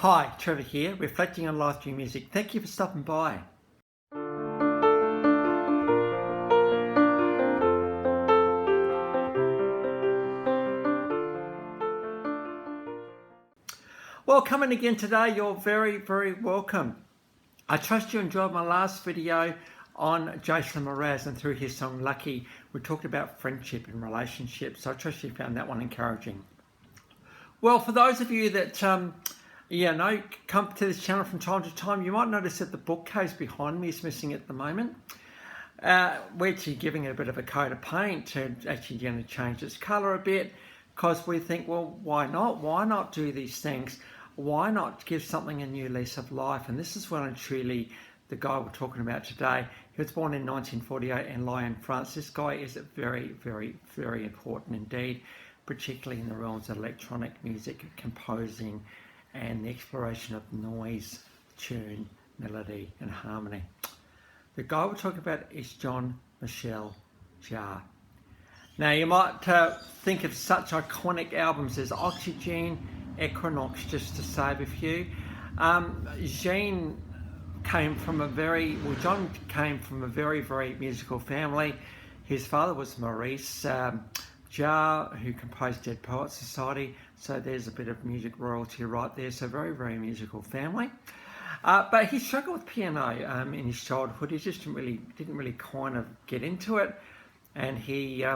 Hi, Trevor here, reflecting on life through music. Thank you for stopping by. Well, coming again today, you're very, very welcome. I trust you enjoyed my last video on Jason Mraz and through his song Lucky. We talked about friendship and relationships, so I trust you found that one encouraging. Well, for those of you that come to this channel from time to time, you might notice that the bookcase behind me is missing at the moment. We're actually giving it a bit of a coat of paint to actually going to change its colour a bit, because we think, well, why not? Why not do these things? Why not give something a new lease of life? And this is well and truly the guy we're talking about today. He was born in 1948 in Lyon, France. This guy is very, very, very important indeed, particularly in the realms of electronic music, composing, and the exploration of noise, tune, melody, and harmony. The guy we're talking about is Michel Jarre. Now, you might think of such iconic albums as Oxygene, Equinoxe, just to save a few. John came from a very, very musical family. His father was Maurice Jarre, who composed Dead Poets Society, so there's a bit of music royalty right there, so very, very musical family. But he struggled with piano in his childhood. He just didn't really kind of get into it, and he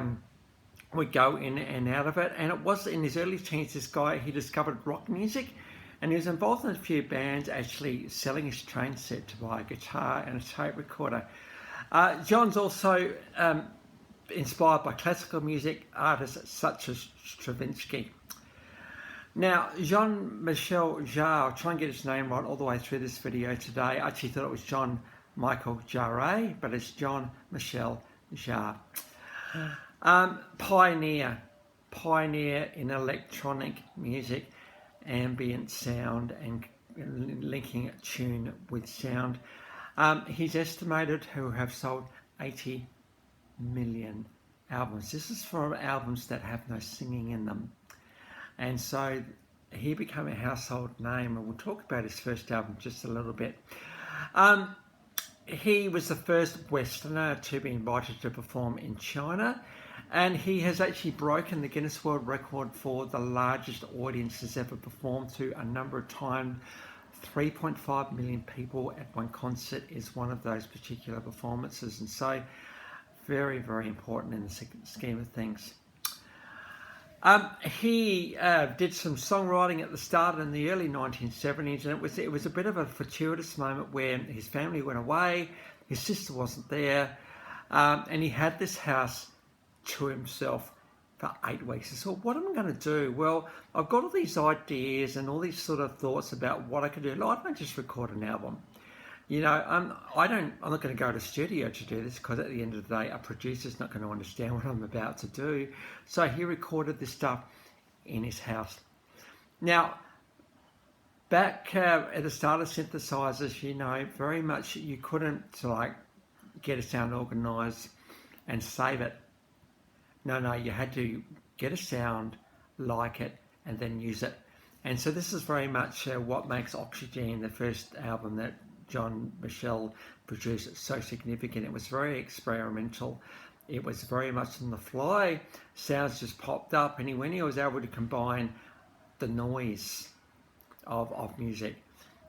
would go in and out of it. And it was in his early teens, he discovered rock music, and he was involved in a few bands, actually selling his train set to buy a guitar and a tape recorder. John's also inspired by classical music artists such as Stravinsky. Now, Jean-Michel Jarre, I'll try and get his name right all the way through this video today. I actually thought it was John Michael Jarre, but it's Jean-Michel Jarre. Pioneer in electronic music, ambient sound, and linking tune with sound. He's estimated to have sold 80 million albums. This is for albums that have no singing in them. And so he became a household name, and we'll talk about his first album just a little bit. He was the first Westerner to be invited to perform in China, and he has actually broken the Guinness World Record for the largest audiences ever performed to a number of times. 3.5 million people at one concert is one of those particular performances, and so very, very important in the scheme of things. He did some songwriting at the start in the early 1970s, and it was a bit of a fortuitous moment where his family went away, his sister wasn't there, and he had this house to himself for 8 weeks. He thought, what am I going to do? Well, I've got all these ideas and all these sort of thoughts about what I could do. Why don't I just record an album? You know, I'm not going to go to the studio to do this, because at the end of the day, a producer's not going to understand what I'm about to do. So he recorded this stuff in his house. Now, back at the start of synthesizers, you know, very much you couldn't get a sound organized and save it. No, you had to get a sound, like it, and then use it. And so this is very much what makes Oxygene, the first album that Jean-Michel produced, so significant. It was very experimental. It was very much on the fly. Sounds just popped up, and when he was able to combine the noise of music,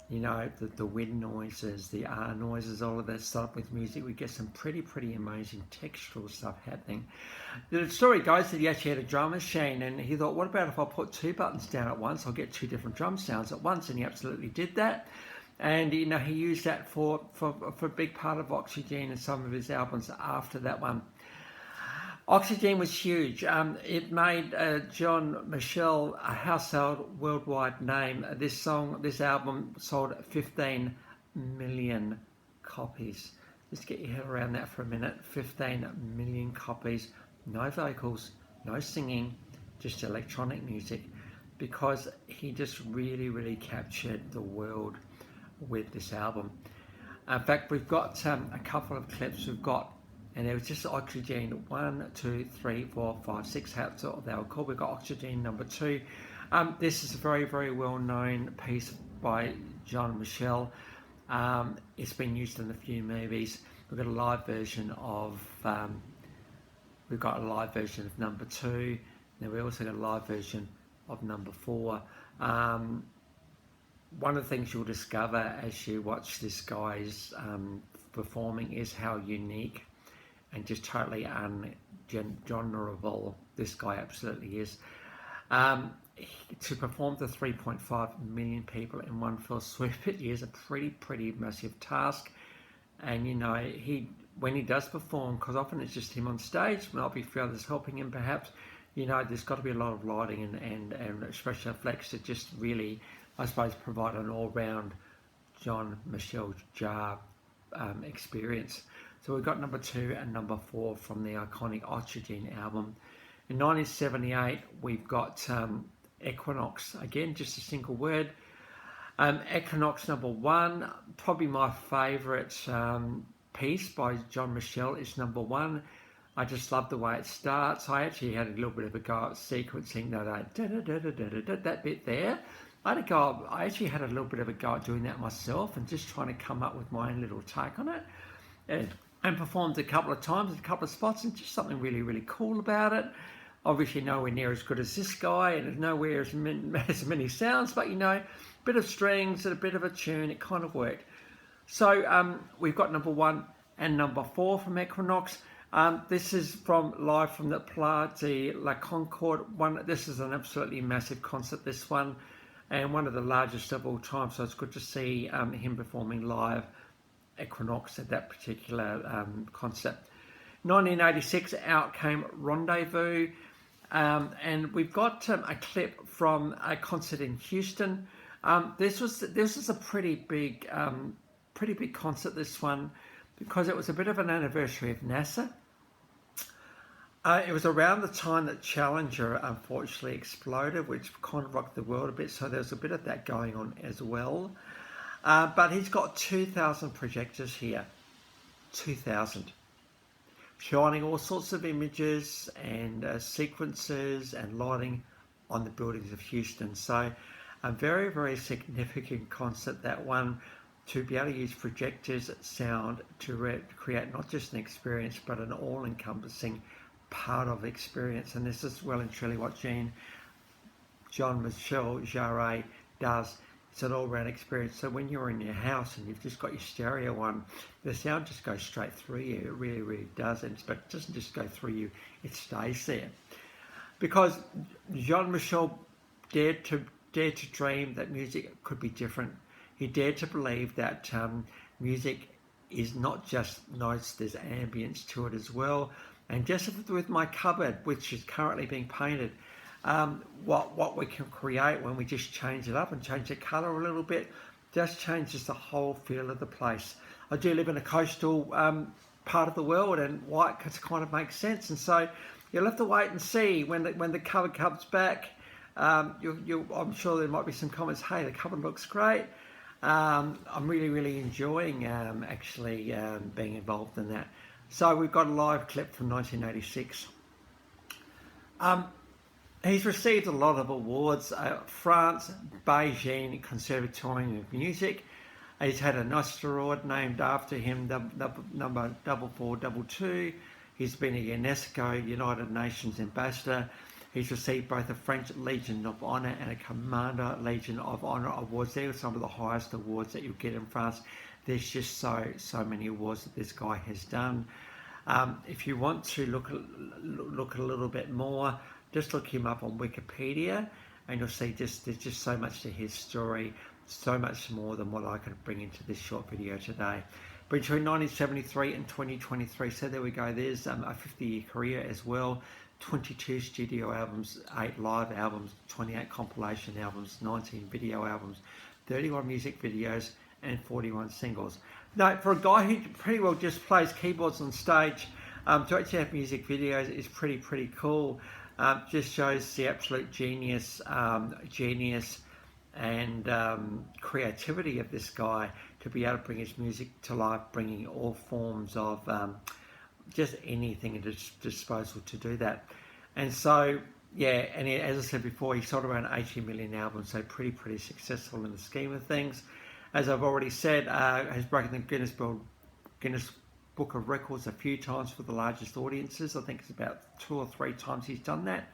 you know, the wind noises, the R noises, all of that stuff with music, we get some pretty amazing textural stuff happening. The story goes that he actually had a drum machine, and he thought, what about if I put 2 buttons down at once? I'll get 2 different drum sounds at once, and he absolutely did that. And, you know, he used that for a big part of Oxygene and some of his albums after that one. Oxygene was huge. It made Jean-Michel a household worldwide name. This album sold 15 million copies. Just get your head around that for a minute. 15 million copies. No vocals, no singing, just electronic music, because he just really captured the world with this album. In fact, we've got a couple of clips and it was just Oxygene 1, 2, 3, 4, 5, 6, how they were called. We've got Oxygene number 2, This is a very, very well-known piece by Michel. It's been used in a few movies. We've got a live version of number 2. Then we also got a live version of number 4. One of the things you'll discover as you watch this guy's performing is how unique and just totally ungenreable this guy absolutely is. To perform to 3.5 million people in one fell swoop, it is a pretty massive task. And you know, when he does perform, because often it's just him on stage, might be a few others helping him perhaps, you know, there's got to be a lot of lighting and special effects to just really, I suppose, provide an all-round Michel Jarre experience. So we've got number 2 and number 4 from the iconic Oxygene album. In 1978, we've got Equinoxe, again, just a single word. Equinoxe number 1, probably my favourite piece by Michel is number 1. I just love the way it starts. I actually had a little bit of a go at sequencing that bit there. I actually had a little bit of a go at doing that myself and just trying to come up with my own little take on it. And performed a couple of times at a couple of spots, and just something really cool about it. Obviously nowhere near as good as this guy, and there's nowhere as many sounds, but you know, bit of strings and a bit of a tune, it kind of worked. So we've got number 1 and number 4 from Equinoxe. This is live from the Place de la Concorde. This is an absolutely massive concert, this one, and one of the largest of all time, so it's good to see him performing live, Equinoxe, at that particular concert. 1986, out came Rendez-Vous, and we've got a clip from a concert in Houston. This was a pretty big concert, this one, because it was a bit of an anniversary of NASA. It was around the time that Challenger unfortunately exploded, which kind of rocked the world a bit, so there's a bit of that going on as well. But he's got 2,000 projectors here, 2,000, shining all sorts of images and sequences and lighting on the buildings of Houston. So a very significant concert, that one, to be able to use projectors, sound to create not just an experience but an all-encompassing part of the experience. And this is well and truly what Michel Jarre does. It's an all-round experience. So when you're in your house and you've just got your stereo on, the sound just goes straight through you. It really does. But it doesn't just go through you, it stays there. Because Michel dared to dream that music could be different. He dared to believe that music is not just notes, there's ambience to it as well. And just with my cupboard, which is currently being painted, what we can create when we just change it up and change the colour a little bit, just changes the whole feel of the place. I do live in a coastal part of the world, and white kind of makes sense. And so you'll have to wait and see when the cupboard comes back. I'm sure there might be some comments. Hey, the cupboard looks great. I'm really enjoying actually being involved in that. So we've got a live clip from 1986. He's received a lot of awards. France, Beijing Conservatorium of Music. He's had an Oscar award named after him, number 4422. He's been a UNESCO, United Nations ambassador. He's received both a French Legion of Honor and a Commander Legion of Honor awards. They are some of the highest awards that you'll get in France. There's just so many awards that this guy has done. If you want to look a little bit more, just look him up on Wikipedia, and you'll see there's just so much to his story, so much more than what I could bring into this short video today. Between 1973 and 2023, so there we go. There's a 50-year career as well. 22 studio albums, 8 live albums, 28 compilation albums, 19 video albums, 31 music videos, and 41 singles. Now, for a guy who pretty well just plays keyboards on stage, to actually have music videos is pretty cool. Just shows the absolute genius and creativity of this guy to be able to bring his music to life, bringing all forms of just anything at his disposal to do that. And so Yeah, and as I said before, he sold around 80 million albums, so pretty successful in the scheme of things. As I've already said, has broken the Guinness Book of Records a few times for the largest audiences. I think it's about 2 or 3 times he's done that,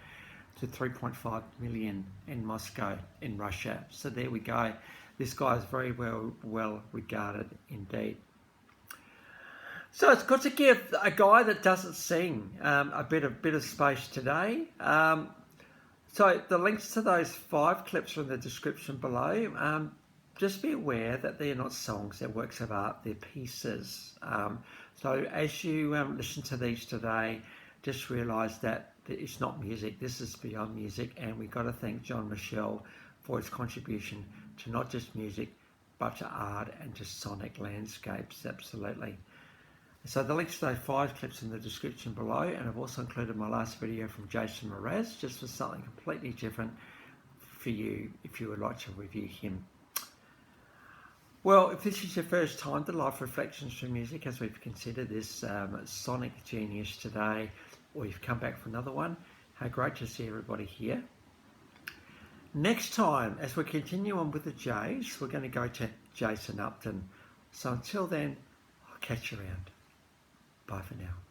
to 3.5 million in Moscow, in Russia. So there we go. This guy is very well regarded indeed. So it's good to give a guy that doesn't sing a bit of space today. So the links to those 5 clips are in the description below. Just be aware that they're not songs, they're works of art, they're pieces. So as you listen to these today, just realise that it's not music, this is beyond music, and we've got to thank John Michel for his contribution to not just music, but to art and to sonic landscapes, absolutely. So the links to those 5 clips in the description below, and I've also included my last video from Jason Mraz, just for something completely different for you, if you would like to review him. Well, if this is your first time to Life Reflections from Music, as we've considered this sonic genius today, or you've come back for another one, how great to see everybody here. Next time, as we continue on with the J's, we're going to go to Jason Upton. So until then, I'll catch you around. Bye for now.